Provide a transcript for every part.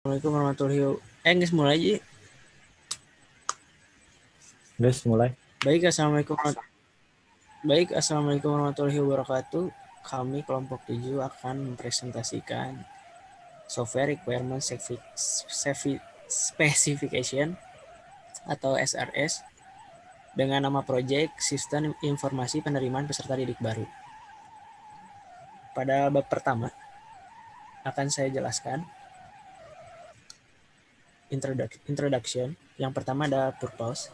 Assalamualaikum warahmatullahi wabarakatuh. Nggak mulai aja. Guys, mulai. Assalamualaikum warahmatullahi wabarakatuh. Kami kelompok 7 akan mempresentasikan Software Requirement Specification atau SRS dengan nama proyek Sistem Informasi Penerimaan Peserta Didik Baru. Pada bab pertama akan saya jelaskan introduction. Yang pertama ada purpose.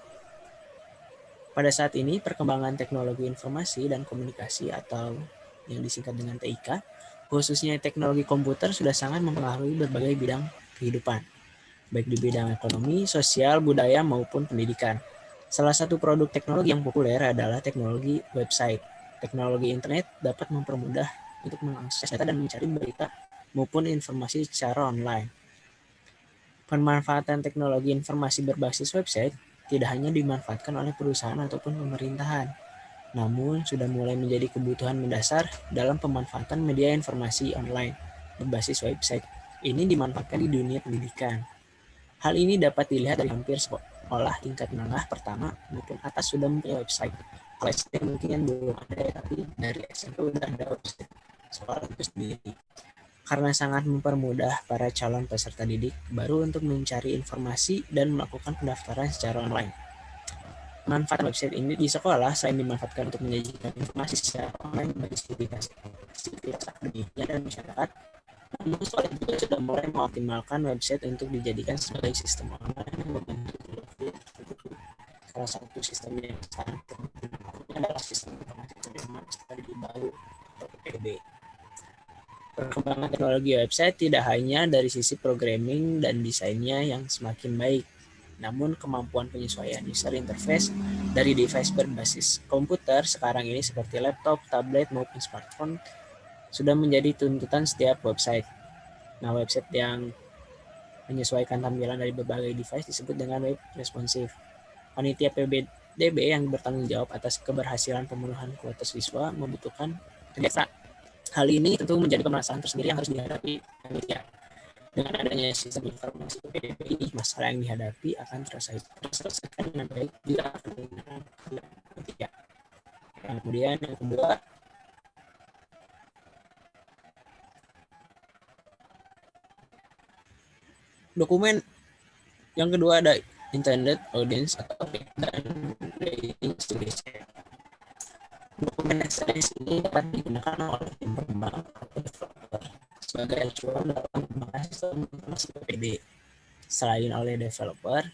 Pada saat ini, perkembangan teknologi informasi dan komunikasi atau yang disingkat dengan TIK, khususnya teknologi komputer sudah sangat mempengaruhi berbagai bidang kehidupan, baik di bidang ekonomi, sosial, budaya, maupun pendidikan. Salah satu produk teknologi yang populer adalah teknologi website. Teknologi internet dapat mempermudah untuk mengakses data dan mencari berita maupun informasi secara online. Pemanfaatan teknologi informasi berbasis website tidak hanya dimanfaatkan oleh perusahaan ataupun pemerintahan, namun sudah mulai menjadi kebutuhan mendasar dalam pemanfaatan media informasi online berbasis website. Ini dimanfaatkan di dunia pendidikan. Hal ini dapat dilihat dari hampir sekolah tingkat menengah pertama maupun atas sudah mempunyai website. Kalau SD mungkin yang belum ada, tapi dari SMP sudah ada website sekolah itu sendiri. Karena sangat mempermudah para calon peserta didik baru untuk mencari informasi dan melakukan pendaftaran secara online. Manfaat website ini di sekolah selain dimanfaatkan untuk menyajikan informasi secara online bagi aktivitas akademiknya dan masyarakat, namun sekolah juga sudah mulai mengoptimalkan website untuk dijadikan sebagai sistem online yang membantu. Salah satu sistem yang sangat terkenal adalah sistem informasi penerimaan peserta didik baru atau PPDB. Perkembangan teknologi website tidak hanya dari sisi programming dan desainnya yang semakin baik, namun kemampuan penyesuaian user interface dari device berbasis komputer sekarang ini seperti laptop, tablet, maupun smartphone sudah menjadi tuntutan setiap website. Nah, website yang menyesuaikan tampilan dari berbagai device disebut dengan web responsive. Panitia PPDB yang bertanggung jawab atas keberhasilan pemenuhan kuota siswa membutuhkan kerja. Hal ini tentu menjadi permasalahan tersendiri yang harus dihadapi panitia. Dengan adanya sistem informasi PPDB ini, masalah yang dihadapi akan terselesaikan dengan baik jika akan menggunakan panitia. Kemudian yang kedua, dokumen. Yang kedua ada intended audience atau dan rating solution. Dokumen SRS ini dapat digunakan oleh tim pengembang atau developer sebagai acuan dalam pengembangan sistem informasi PPD. Selain oleh developer,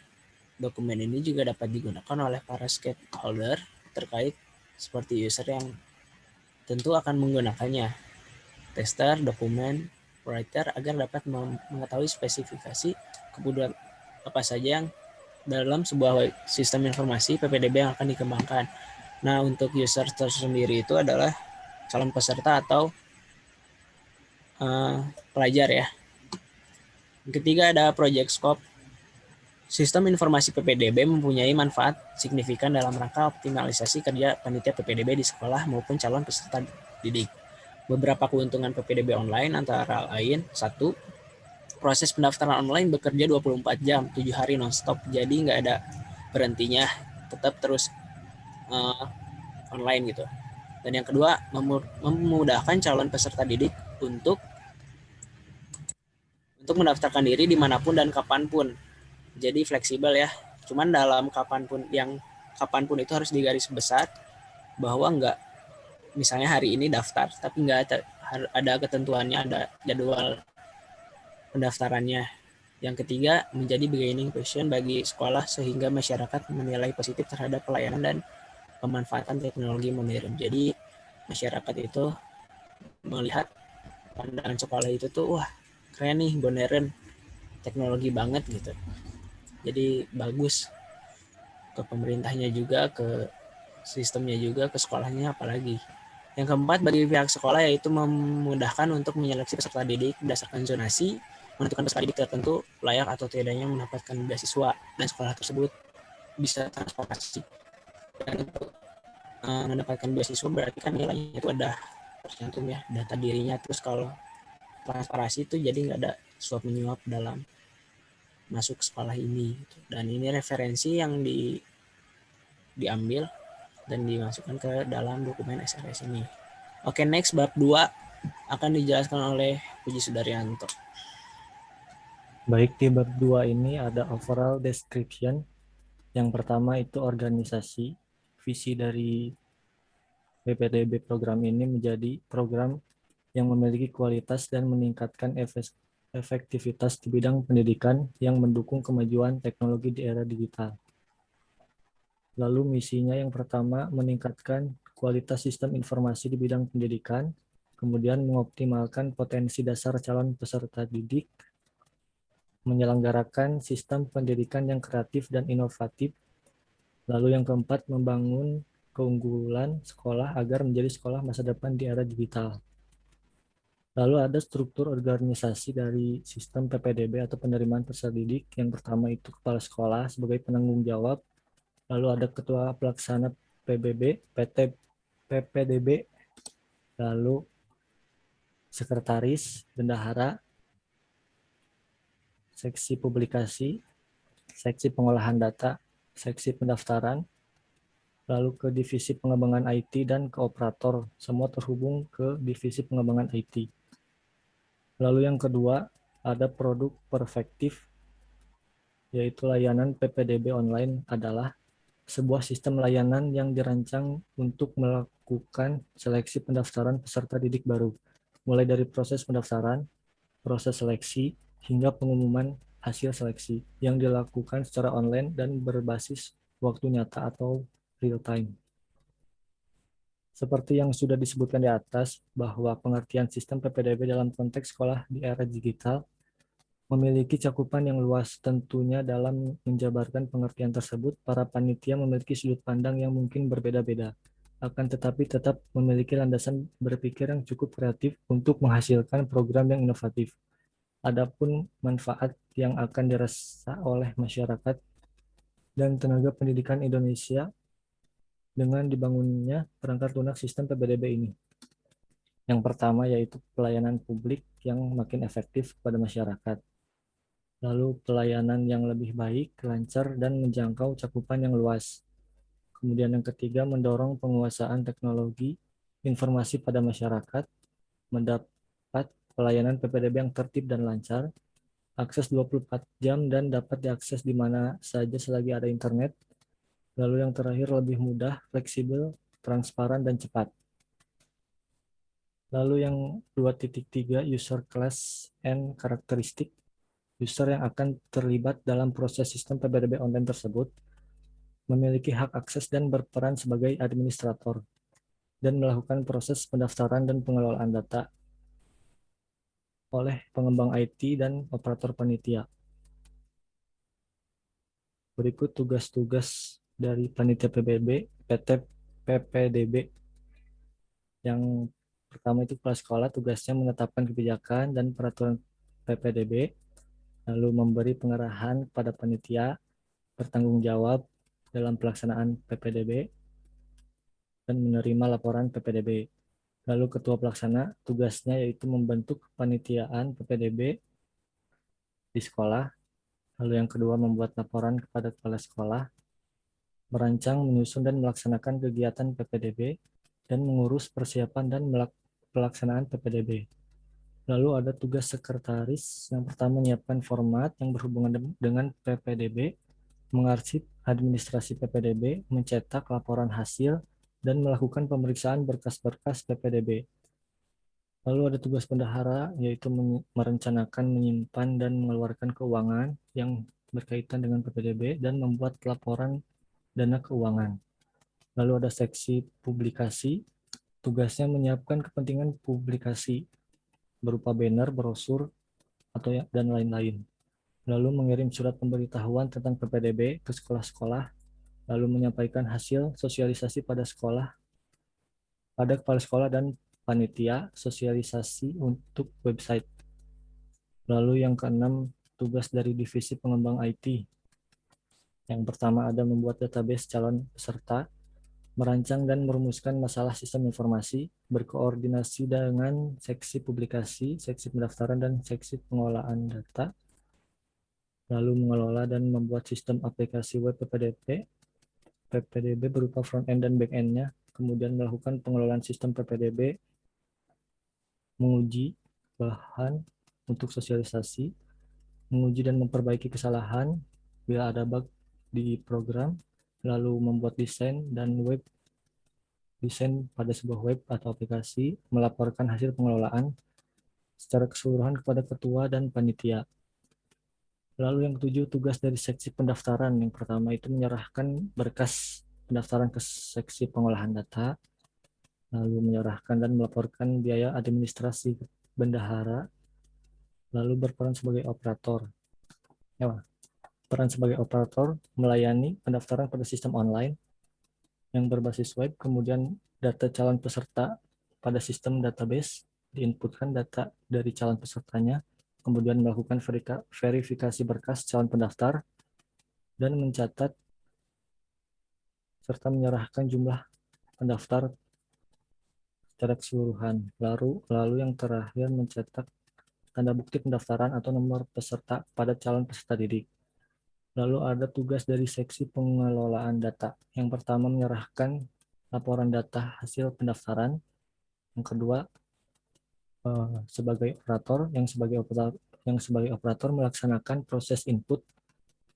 dokumen ini juga dapat digunakan oleh para stakeholder terkait seperti user yang tentu akan menggunakannya, tester, dokumen, writer agar dapat mengetahui spesifikasi kebutuhan apa saja yang dalam sebuah sistem informasi PPDB yang akan dikembangkan. Nah, untuk user tersendiri itu adalah calon peserta atau pelajar ya. Yang ketiga ada project scope. Sistem informasi PPDB mempunyai manfaat signifikan dalam rangka optimalisasi kerja panitia PPDB di sekolah maupun calon peserta didik. Beberapa keuntungan PPDB online antara lain, 1. Proses pendaftaran online bekerja 24 jam, 7 hari nonstop, jadi nggak ada berhentinya, tetap terus online gitu. Dan yang kedua, memudahkan calon peserta didik untuk mendaftarkan diri dimanapun dan kapanpun. Jadi fleksibel ya. Cuman dalam kapanpun itu harus digaris besar bahwa nggak misalnya hari ini daftar, tapi nggak ada ketentuannya, ada jadwal pendaftarannya. Yang ketiga, menjadi beginning question bagi sekolah sehingga masyarakat menilai positif terhadap pelayanan dan pemanfaatan teknologi modern. Jadi masyarakat itu melihat pandangan sekolah itu tuh, wah keren nih, modern, teknologi banget gitu. Jadi bagus ke pemerintahnya juga, ke sistemnya juga, ke sekolahnya apalagi. Yang keempat, bagi pihak sekolah yaitu memudahkan untuk menyeleksi peserta didik berdasarkan zonasi, menentukan peserta didik tertentu layak atau tidaknya mendapatkan beasiswa dan sekolah tersebut bisa transportasi. Dan untuk mendapatkan beasiswa berarti kan nilainya itu ada tercantum ya data dirinya. Terus kalau transparansi itu jadi nggak ada suap menyuap dalam masuk ke sekolah ini gitu. Dan ini referensi yang diambil dan dimasukkan ke dalam dokumen SRS ini. Oke, next bab 2 akan dijelaskan oleh Puji Sudaryanto. Baik, di bab 2 ini ada overall description. Yang pertama itu organisasi. Visi dari PPDB program ini menjadi program yang memiliki kualitas dan meningkatkan efektivitas di bidang pendidikan yang mendukung kemajuan teknologi di era digital. Lalu misinya yang pertama meningkatkan kualitas sistem informasi di bidang pendidikan, kemudian mengoptimalkan potensi dasar calon peserta didik, menyelenggarakan sistem pendidikan yang kreatif dan inovatif. Lalu yang keempat, membangun keunggulan sekolah agar menjadi sekolah masa depan di era digital. Lalu ada struktur organisasi dari sistem PPDB atau penerimaan peserta didik. Yang pertama itu kepala sekolah sebagai penanggung jawab. Lalu ada ketua pelaksana PBB, PPDB, lalu sekretaris, bendahara, seksi publikasi, seksi pengolahan data, seksi pendaftaran, lalu ke divisi pengembangan IT dan ke operator, semua terhubung ke divisi pengembangan IT. Lalu yang kedua, ada produk perfektif, yaitu layanan PPDB online adalah sebuah sistem layanan yang dirancang untuk melakukan seleksi pendaftaran peserta didik baru, mulai dari proses pendaftaran, proses seleksi, hingga pengumuman hasil seleksi yang dilakukan secara online dan berbasis waktu nyata atau real time. Seperti yang sudah disebutkan di atas, bahwa pengertian sistem PPDB dalam konteks sekolah di era digital memiliki cakupan yang luas. Tentunya dalam menjabarkan pengertian tersebut, para panitia memiliki sudut pandang yang mungkin berbeda-beda, akan tetapi tetap memiliki landasan berpikir yang cukup kreatif untuk menghasilkan program yang inovatif. Adapun manfaat yang akan dirasa oleh masyarakat dan tenaga pendidikan Indonesia dengan dibangunnya perangkat lunak sistem PPDB ini. Yang pertama yaitu pelayanan publik yang makin efektif kepada masyarakat. Lalu pelayanan yang lebih baik, lancar, dan menjangkau cakupan yang luas. Kemudian yang ketiga, mendorong penguasaan teknologi informasi pada masyarakat, mendapat pelayanan PPDB yang tertib dan lancar, akses 24 jam dan dapat diakses di mana saja selagi ada internet. Lalu yang terakhir, lebih mudah, fleksibel, transparan, dan cepat. Lalu yang 2.3, user class and karakteristik. User yang akan terlibat dalam proses sistem PPDB online tersebut memiliki hak akses dan berperan sebagai administrator dan melakukan proses pendaftaran dan pengelolaan data oleh pengembang IT dan operator panitia. Berikut tugas-tugas dari panitia PPDB. Yang pertama itu kepala sekolah tugasnya menetapkan kebijakan dan peraturan PPDB, lalu memberi pengarahan kepada panitia, bertanggung jawab dalam pelaksanaan PPDB, dan menerima laporan PPDB. Lalu ketua pelaksana tugasnya yaitu membentuk kepanitiaan PPDB di sekolah. Lalu yang kedua membuat laporan kepada kepala sekolah, merancang, menyusun, dan melaksanakan kegiatan PPDB, dan mengurus persiapan dan pelaksanaan PPDB. Lalu ada tugas sekretaris, yang pertama menyiapkan format yang berhubungan dengan PPDB, mengarsip administrasi PPDB, mencetak laporan hasil, dan melakukan pemeriksaan berkas-berkas PPDB. Lalu ada tugas bendahara, yaitu merencanakan, menyimpan, dan mengeluarkan keuangan yang berkaitan dengan PPDB, dan membuat laporan dana keuangan. Lalu ada seksi publikasi, tugasnya menyiapkan kepentingan publikasi, berupa banner, brosur, dan lain-lain. Lalu mengirim surat pemberitahuan tentang PPDB ke sekolah-sekolah, lalu menyampaikan hasil sosialisasi pada sekolah, pada kepala sekolah dan panitia, sosialisasi untuk website. Lalu yang keenam, tugas dari divisi pengembang IT. Yang pertama ada membuat database calon peserta, merancang dan merumuskan masalah sistem informasi, berkoordinasi dengan seksi publikasi, seksi pendaftaran, dan seksi pengolahan data. lalu mengelola dan membuat sistem aplikasi web PPDB berupa front-end dan back-end-nya, kemudian melakukan pengelolaan sistem PPDB, menguji bahan untuk sosialisasi, menguji dan memperbaiki kesalahan bila ada bug di program, lalu membuat desain pada sebuah web atau aplikasi, melaporkan hasil pengelolaan secara keseluruhan kepada ketua dan panitia. Lalu yang ketujuh, tugas dari seksi pendaftaran. Yang pertama itu menyerahkan berkas pendaftaran ke seksi pengolahan data, lalu menyerahkan dan melaporkan biaya administrasi bendahara, lalu berperan sebagai operator. Ya, peran sebagai operator melayani pendaftaran pada sistem online yang berbasis web, kemudian data calon peserta pada sistem database, diinputkan data dari calon pesertanya, kemudian melakukan verifikasi berkas calon pendaftar, dan mencatat serta menyerahkan jumlah pendaftar secara keseluruhan. Lalu yang terakhir mencetak tanda bukti pendaftaran atau nomor peserta pada calon peserta didik. Lalu ada tugas dari seksi pengelolaan data. Yang pertama menyerahkan laporan data hasil pendaftaran. Yang kedua sebagai operator melaksanakan proses input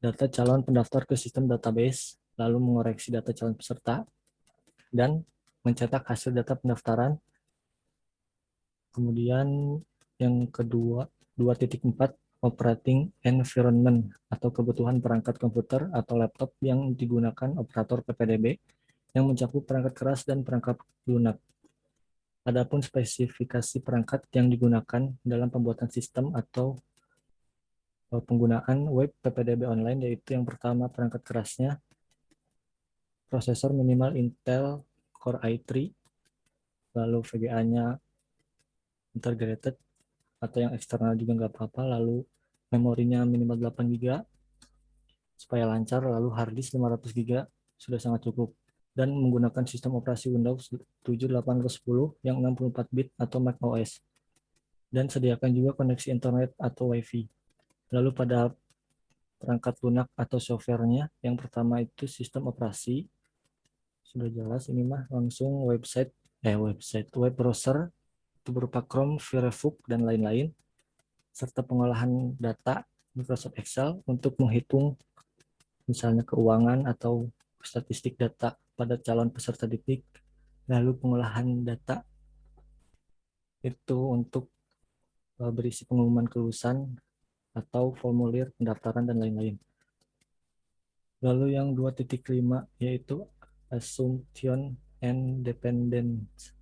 data calon pendaftar ke sistem database, lalu mengoreksi data calon peserta dan mencetak hasil data pendaftaran. Kemudian yang kedua 2.4 operating environment atau kebutuhan perangkat komputer atau laptop yang digunakan operator PPDB yang mencakup perangkat keras dan perangkat lunak. Adapun spesifikasi perangkat yang digunakan dalam pembuatan sistem atau penggunaan web PPDB online, yaitu yang pertama perangkat kerasnya prosesor minimal Intel Core i3, lalu VGA-nya integrated atau yang eksternal juga nggak apa-apa, lalu memorinya minimal 8 GB supaya lancar, lalu harddisk 500 GB sudah sangat cukup, dan menggunakan sistem operasi Windows 7, 8, atau 10 yang 64 bit atau Mac OS, dan sediakan juga koneksi internet atau WiFi. Lalu pada perangkat lunak atau softwarenya, yang pertama itu sistem operasi, sudah jelas ini mah langsung web browser itu berupa Chrome, Firefox, dan lain-lain, serta pengolahan data Microsoft Excel untuk menghitung misalnya keuangan atau statistik data pada calon peserta didik, lalu pengolahan data itu untuk berisi pengumuman kelulusan atau formulir pendaftaran dan lain-lain. Lalu yang 2.5 yaitu assumption and dependence.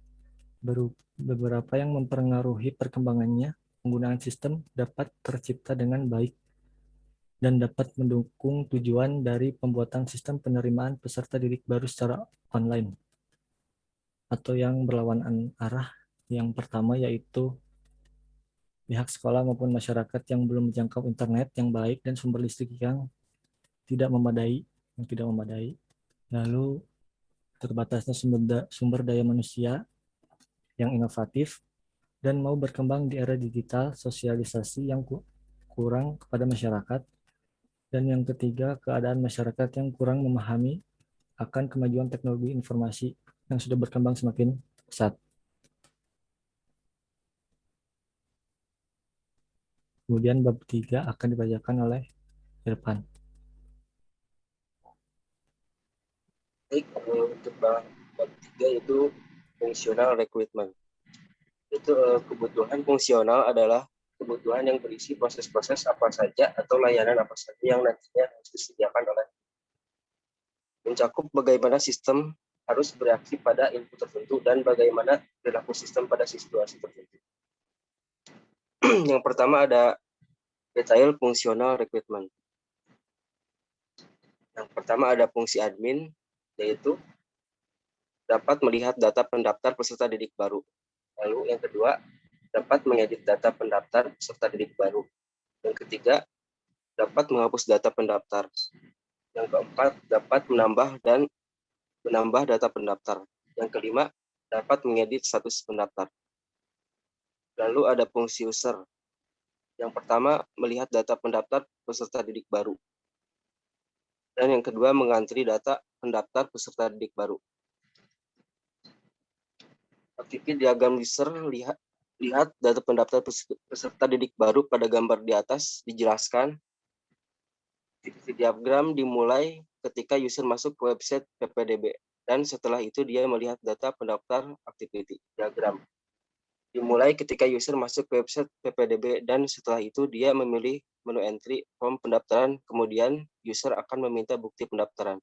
Beberapa yang mempengaruhi perkembangannya, penggunaan sistem dapat tercipta dengan baik dan dapat mendukung tujuan dari pembuatan sistem penerimaan peserta didik baru secara online atau yang berlawanan arah. Yang pertama yaitu pihak sekolah maupun masyarakat yang belum menjangkau internet yang baik dan sumber listrik yang tidak memadai, lalu terbatasnya sumber daya manusia yang inovatif dan mau berkembang di era digital, sosialisasi yang kurang kepada masyarakat, dan yang ketiga keadaan masyarakat yang kurang memahami akan kemajuan teknologi informasi yang sudah berkembang semakin pesat. Kemudian bab 3 akan dibacakan oleh Irfan. Baik, untuk bab 3 itu fungsional recruitment. Itu kebutuhan fungsional adalah kebutuhan yang berisi proses-proses apa saja atau layanan apa saja yang nantinya harus disediakan oleh, mencakup bagaimana sistem harus bereaksi pada input tertentu dan bagaimana perilaku sistem pada situasi tertentu. Yang pertama ada detail fungsional recruitment. Yang pertama ada fungsi admin, yaitu dapat melihat data pendaftar peserta didik baru. Lalu yang kedua, dapat mengedit data pendaftar peserta didik baru. Yang ketiga, dapat menghapus data pendaftar. Yang keempat, dapat menambah data pendaftar. Yang kelima, dapat mengedit status pendaftar. Lalu ada fungsi user. Yang pertama, melihat data pendaftar peserta didik baru. Dan yang kedua, mengantri data pendaftar peserta didik baru. Aktivitas diagram user, lihat data pendaftar peserta didik baru pada gambar di atas dijelaskan. Aktivitas diagram dimulai ketika user masuk ke website PPDB. Dan setelah itu dia melihat data pendaftar activity diagram. Dimulai ketika user masuk ke website PPDB dan setelah itu dia memilih menu entry form pendaftaran, kemudian user akan meminta bukti pendaftaran.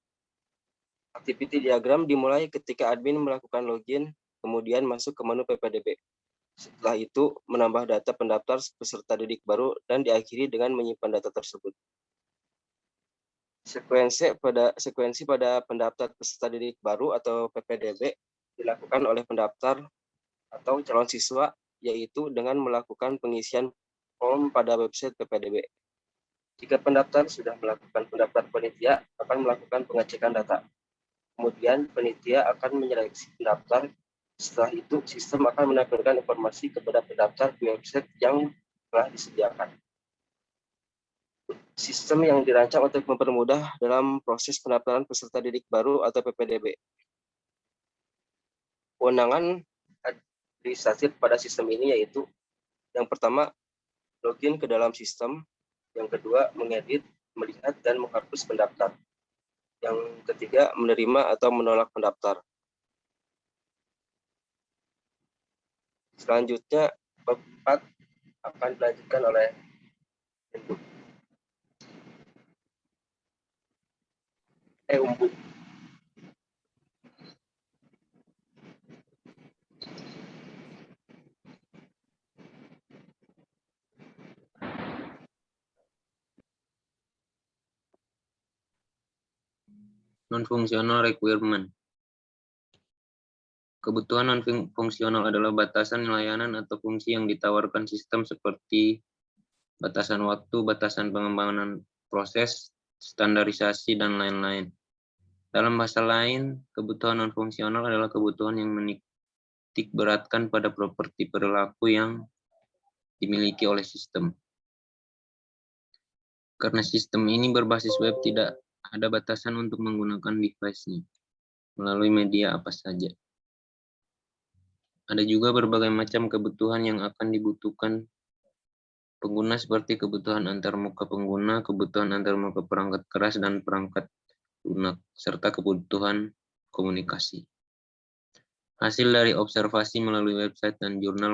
Activity diagram dimulai ketika admin melakukan login, kemudian masuk ke menu PPDB. Setelah itu menambah data pendaftar peserta didik baru dan diakhiri dengan menyimpan data tersebut. Sekuensi pada pendaftar peserta didik baru atau PPDB dilakukan oleh pendaftar atau calon siswa, yaitu dengan melakukan pengisian form pada website PPDB. Jika pendaftar sudah melakukan pendaftar, panitia akan melakukan pengecekan data. Kemudian panitia akan menyeleksi pendaftar. Setelah itu, sistem akan menampilkan informasi kepada pendaftar di website yang telah disediakan. Sistem yang dirancang untuk mempermudah dalam proses pendaftaran peserta didik baru atau PPDB. Kewenangan administrasi pada sistem ini yaitu yang pertama, login ke dalam sistem. Yang kedua, mengedit, melihat, dan menghapus pendaftar. Yang ketiga, menerima atau menolak pendaftar. Selanjutnya, bab 4 akan dilanjutkan oleh Umbu. Non-functional requirement. Kebutuhan non-fungsional adalah batasan layanan atau fungsi yang ditawarkan sistem seperti batasan waktu, batasan pengembangan proses, standarisasi, dan lain-lain. Dalam bahasa lain, kebutuhan non-fungsional adalah kebutuhan yang menitik beratkan pada properti perilaku yang dimiliki oleh sistem. Karena sistem ini berbasis web, tidak ada batasan untuk menggunakan device-nya melalui media apa saja. Ada juga berbagai macam kebutuhan yang akan dibutuhkan pengguna seperti kebutuhan antarmuka pengguna, kebutuhan antarmuka perangkat keras dan perangkat lunak, serta kebutuhan komunikasi. Hasil dari observasi melalui website dan jurnal,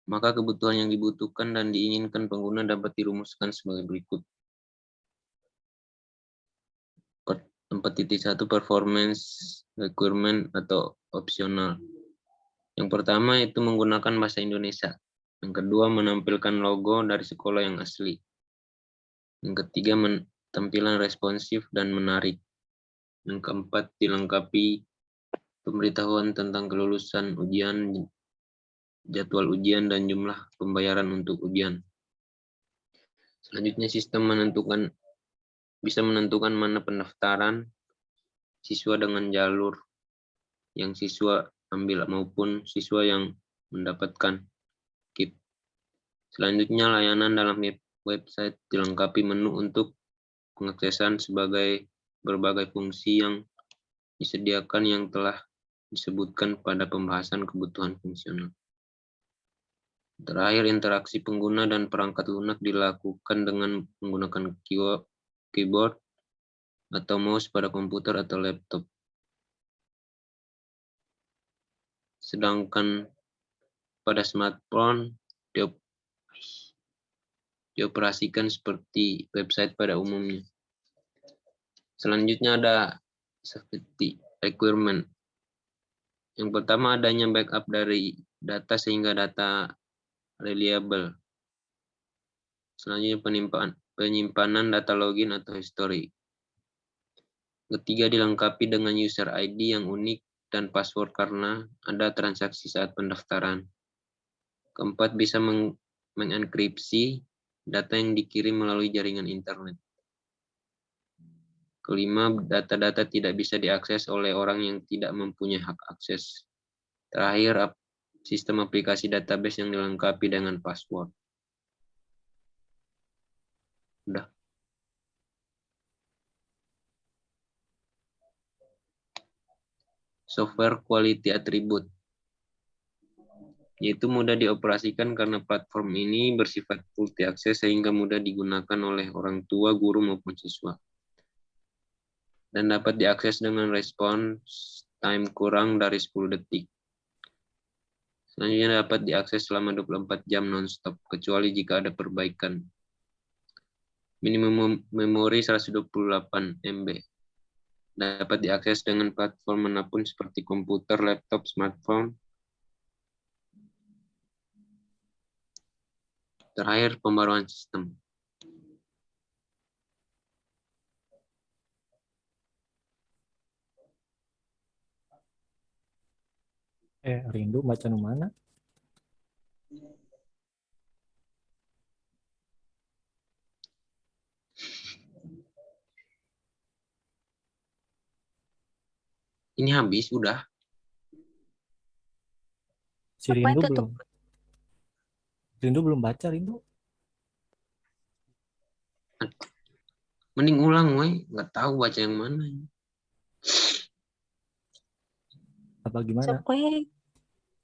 maka kebutuhan yang dibutuhkan dan diinginkan pengguna dapat dirumuskan sebagai berikut. 4.1 Performance requirement atau opsional. Yang pertama itu menggunakan bahasa Indonesia. Yang kedua menampilkan logo dari sekolah yang asli. Yang ketiga tampilan responsif dan menarik. Yang keempat dilengkapi pemberitahuan tentang kelulusan ujian, jadwal ujian, dan jumlah pembayaran untuk ujian. Selanjutnya sistem bisa menentukan mana pendaftaran siswa dengan jalur yang siswa ambil maupun siswa yang mendapatkan KIP. Selanjutnya layanan dalam website dilengkapi menu untuk pengaksesan sebagai berbagai fungsi yang disediakan yang telah disebutkan pada pembahasan kebutuhan fungsional. Terakhir, interaksi pengguna dan perangkat lunak dilakukan dengan menggunakan keyboard atau mouse pada komputer atau laptop. Sedangkan pada smartphone dioperasikan seperti website pada umumnya. Selanjutnya ada safety requirement. Yang pertama adanya backup dari data sehingga data reliable. Selanjutnya penyimpanan data login atau history. Ketiga dilengkapi dengan user ID yang unik dan password karena ada transaksi saat pendaftaran. Keempat bisa mengenkripsi data yang dikirim melalui jaringan internet. Kelima, data-data tidak bisa diakses oleh orang yang tidak mempunyai hak akses. Terakhir, sistem aplikasi database yang dilengkapi dengan password. Udah. Software quality attribute, yaitu mudah dioperasikan karena platform ini bersifat multi-akses sehingga mudah digunakan oleh orang tua, guru, maupun siswa. Dan dapat diakses dengan response time kurang dari 10 detik. Selanjutnya dapat diakses selama 24 jam non-stop, kecuali jika ada perbaikan. Minimum memori 128 MB. Dapat diakses dengan platform manapun seperti komputer, laptop, smartphone. Terakhir, pembaruan sistem. Rindu baca nu mana? Ini habis, udah. Si Rindu belum. Rindu belum baca, Rindu. Mending ulang, woy. Nggak tahu baca yang mana. Apa gimana?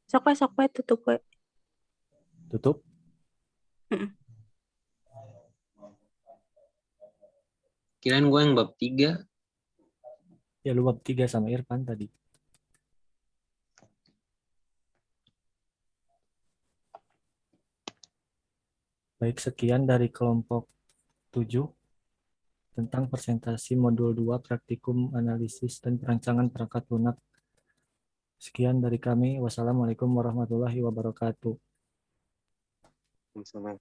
Sok we tutup we. Tutup? Kirain gue yang bab 3. Ya lu bab 3 sama Irfan tadi. Baik, sekian dari kelompok 7 tentang presentasi modul 2 praktikum analisis dan perancangan perangkat lunak. Sekian dari kami. Wassalamualaikum warahmatullahi wabarakatuh. Sama-sama.